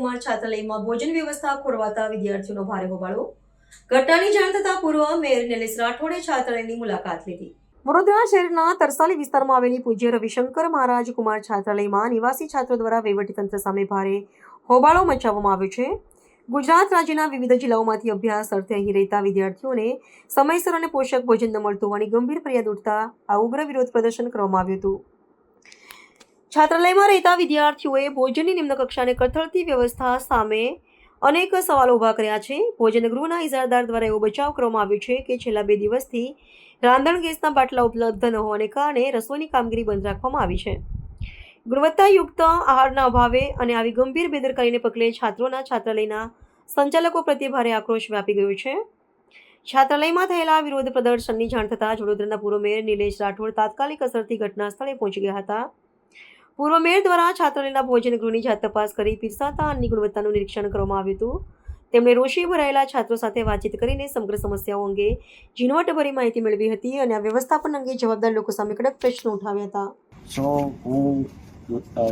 કુમાર છાત્રાલયમાં ભોજન વ્યવસ્થા ખોરવાતા વિદ્યાર્થીઓનો ભારે હોબાળો. ઘટનાની જાણ થતાં પૂર્વ મેયર નિલેશ રાઠોડે છાત્રાલયની મુલાકાત લીધી. વડોદરા શહેરના તરસાલી વિસ્તારમાં આવેલી પૂજ્ય રવિશંકર મહારાજ કુમાર છાત્રાલયમાં નિવાસી છાત્રો દ્વારા વહીવટીતંત્ર સામે ભારે હોબાળો મચાવવામાં આવ્યો છે. ગુજરાત રાજ્યના વિવિધ જિલ્લાઓમાંથી અભ્યાસ અર્થે અહીં રહેતા વિદ્યાર્થીઓને સમયસર અને પોષક ભોજન ન મળતું હોવાની ગંભીર ફરિયાદ ઉઠતા આ ઉગ્ર વિરોધ પ્રદર્શન કરવામાં આવ્યું હતું. છાત્રાલયમાં રહેતા વિદ્યાર્થીઓએ ભોજનની નિમ્ન કક્ષાને કથળતી વ્યવસ્થા સામે અનેક સવાલો ઊભા કર્યા છે. ભોજન ગૃહના ઇજારદાર દ્વારા એવો બચાવ કરવામાં આવ્યો છે કે છેલ્લા 2 દિવસથી રાંધણ ગેસના બાટલા ઉપલબ્ધ ન હોવાને કારણે રસોઈની કામગીરી બંધ રાખવામાં આવી છે. ગુણવત્તાયુક્ત આહારના અભાવે અને આવી ગંભીર બેદરકારીને પગલે છાત્રોના છાત્રાલયના સંચાલકો પ્રત્યે ભારે આક્રોશ વ્યાપી ગયો છે. છાત્રાલયમાં થયેલા વિરોધ પ્રદર્શનની જાણ થતાં વડોદરાના પૂર્વ મેયર નિલેશ રાઠોડ તાત્કાલિક અસરથી ઘટના સ્થળે પહોંચી ગયા હતા. પૂર્વ મેયર દ્વારા છાત્રાલયના ભોજન ગૃહની જાત તપાસ કરી પીરસાતા અન્નની ગુણવત્તાનું નિરીક્ષણ કરવામાં આવ્યું હતું. તેમણે રોષે ભરાયેલા છાત્રો સાથે વાતચીત કરીને સમગ્ર સમસ્યાઓ અંગે ઝીણવટભરી માહિતી મેળવી હતી અને આ વ્યવસ્થાપન અંગે જવાબદાર લોકો સામે કડક પ્રશ્નો ઉઠાવ્યા હતા. હું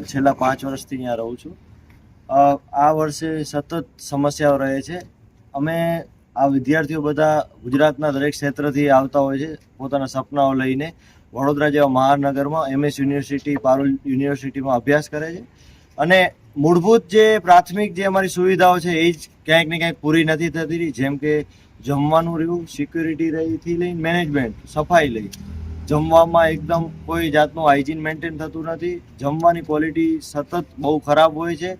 છેલ્લા 5 વર્ષથી અહીંયા રહું છું. આ વર્ષે સતત સમસ્યાઓ રહે છે. અમે આ વિદ્યાર્થીઓ બધા ગુજરાતના દરેક ક્ષેત્રથી આવતા હોય છે પોતાના સપનાઓ લઈને. વડોદરા જેવા મહાનગરમાં MS યુનિવર્સિટી, પારુલ યુનિવર્સિટીમાં અભ્યાસ કરે છે અને મૂળભૂત જે પ્રાથમિક જે અમારી સુવિધાઓ છે એ જ ક્યાંક ને ક્યાંક પૂરી નથી થતી. જેમ કે જમવાનું રહ્યું, સિક્યુરિટી રહીથી લઈને મેનેજમેન્ટ, સફાઈ લઈ, જમવામાં એકદમ કોઈ જાતનું હાઇજીન મેન્ટેન થતું નથી. જમવાની ક્વોલિટી સતત બહુ ખરાબ હોય છે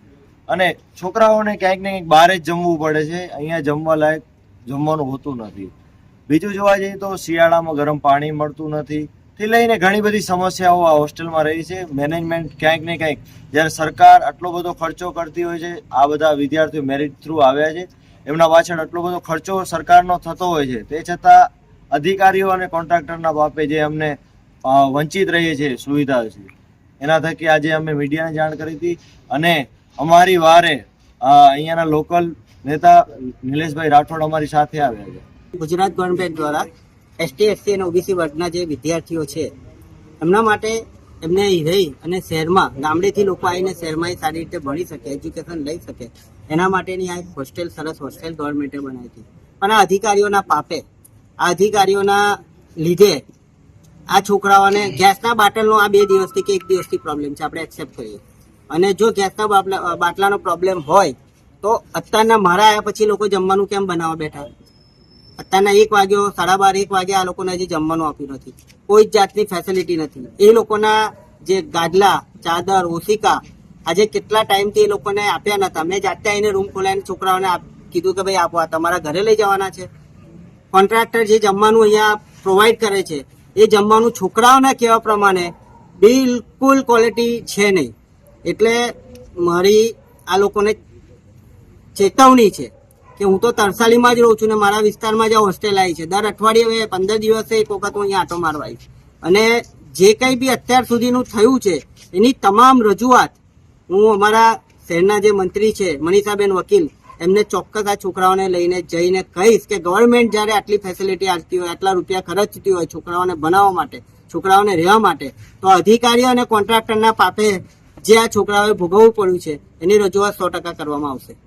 અને છોકરાઓને ક્યાંક ને ક્યાંક બહાર જ જમવું પડે છે. અહીંયા જમવા લાયક જમવાનું હોતું નથી. બીજું જોવા જઈએ તો શિયાળામાં ગરમ પાણી મળતું નથી થી લઈને ઘણી બધી સમસ્યાઓ આ હોસ્ટેલમાં રહી છે. મેનેજમેન્ટ ક્યાંક ને ક્યાંક જ્યારે સરકાર આટલો બધો ખર્ચો કરતી હોય છે, આ બધા વિદ્યાર્થીઓ મેરિટ થ્રુ આવ્યા છે, એમના પાછળ આટલો બધો ખર્ચો સરકારનો થતો હોય છે, તે છતાં અધિકારીઓ અને કોન્ટ્રાક્ટરના બાપે જે અમને વંચિત રહીએ છીએ સુવિધા છે, એના થકી આજે અમે મીડિયાને જાણ કરી હતી અને અમારી વારે અહીંયાના લોકલ નેતા નિલેશભાઈ રાઠોડ અમારી સાથે આવ્યા છે. ગુજરાત ગવર્મેન્ટ દ્વારા ST, SC અને OBC વર્ગના જે વિદ્યાર્થીઓ છે એમના માટે એમને રહી અને શહેરમાં ગામડેથી લોકો આવીને શહેરમાં સારી રીતે ભણી શકે, એજ્યુકેશન લઈ શકે એના માટેની આ એક હોસ્ટેલ, સરસ હોસ્ટેલ ગવર્મેન્ટે બનાવી હતી. પણ આ અધિકારીઓના પાપે, આ અધિકારીઓના લીધે આ છોકરાઓને ગેસના બાટલનો આ 2 દિવસથી કે 1 દિવસથી પ્રોબ્લેમ છે, આપણે એક્સેપ્ટ કરીએ. અને જો ગેસના બાટલાનો પ્રોબ્લેમ હોય તો અત્યારના મારા આવ્યા પછી લોકો જમવાનું કેમ બનાવવા બેઠા? અત્યારના 1 વાગ્યો, 12:30, 1 વાગે આ લોકોને હજી જમવાનું આપ્યું નથી. કોઈ જ જાતની ફેસિલિટી નથી. એ લોકોના જે ગાદલા, ચાદર, ઓશિકા આજે કેટલા ટાઈમથી એ લોકોને આપ્યા નતા. મેં જાતે આવીને રૂમ ખોલાવીને છોકરાઓને કીધું કે ભાઈ આપો, આ તમારા ઘરે લઈ જવાના છે. કોન્ટ્રાક્ટર જે જમવાનું અહીંયા પ્રોવાઈડ કરે છે એ જમવાનું છોકરાઓના કહેવા પ્રમાણે બિલકુલ ક્વોલિટી છે નહીં. એટલે મારી આ લોકોને ચેતવણી છે કે હું તો તરસાલીમાં જ રહું છું ને મારા વિસ્તારમાં જ હોસ્ટેલ આવી છે. દર અઠવાડિયે 15 દિવસે એક વખત હું અહીંયા આંટો મારવા આવીશ અને જે કંઈ બી અત્યાર સુધીનું થયું છે એની તમામ રજૂઆત હું અમારા શહેરના જે મંત્રી છે મનીષાબેન વકીલ એમને ચોક્કસ આ છોકરાઓને લઈને જઈને કહીશ કે ગવર્મેન્ટ જ્યારે આટલી ફેસિલિટી આપતી હોય, આટલા રૂપિયા ખર્ચતી હોય છોકરાઓને બનાવવા માટે, છોકરાઓને રહેવા માટે, તો અધિકારીઓ અને કોન્ટ્રાક્ટરના પાપે જે આ છોકરાઓએ ભોગવવું પડ્યું છે એની રજૂઆત 100% કરવામાં આવશે.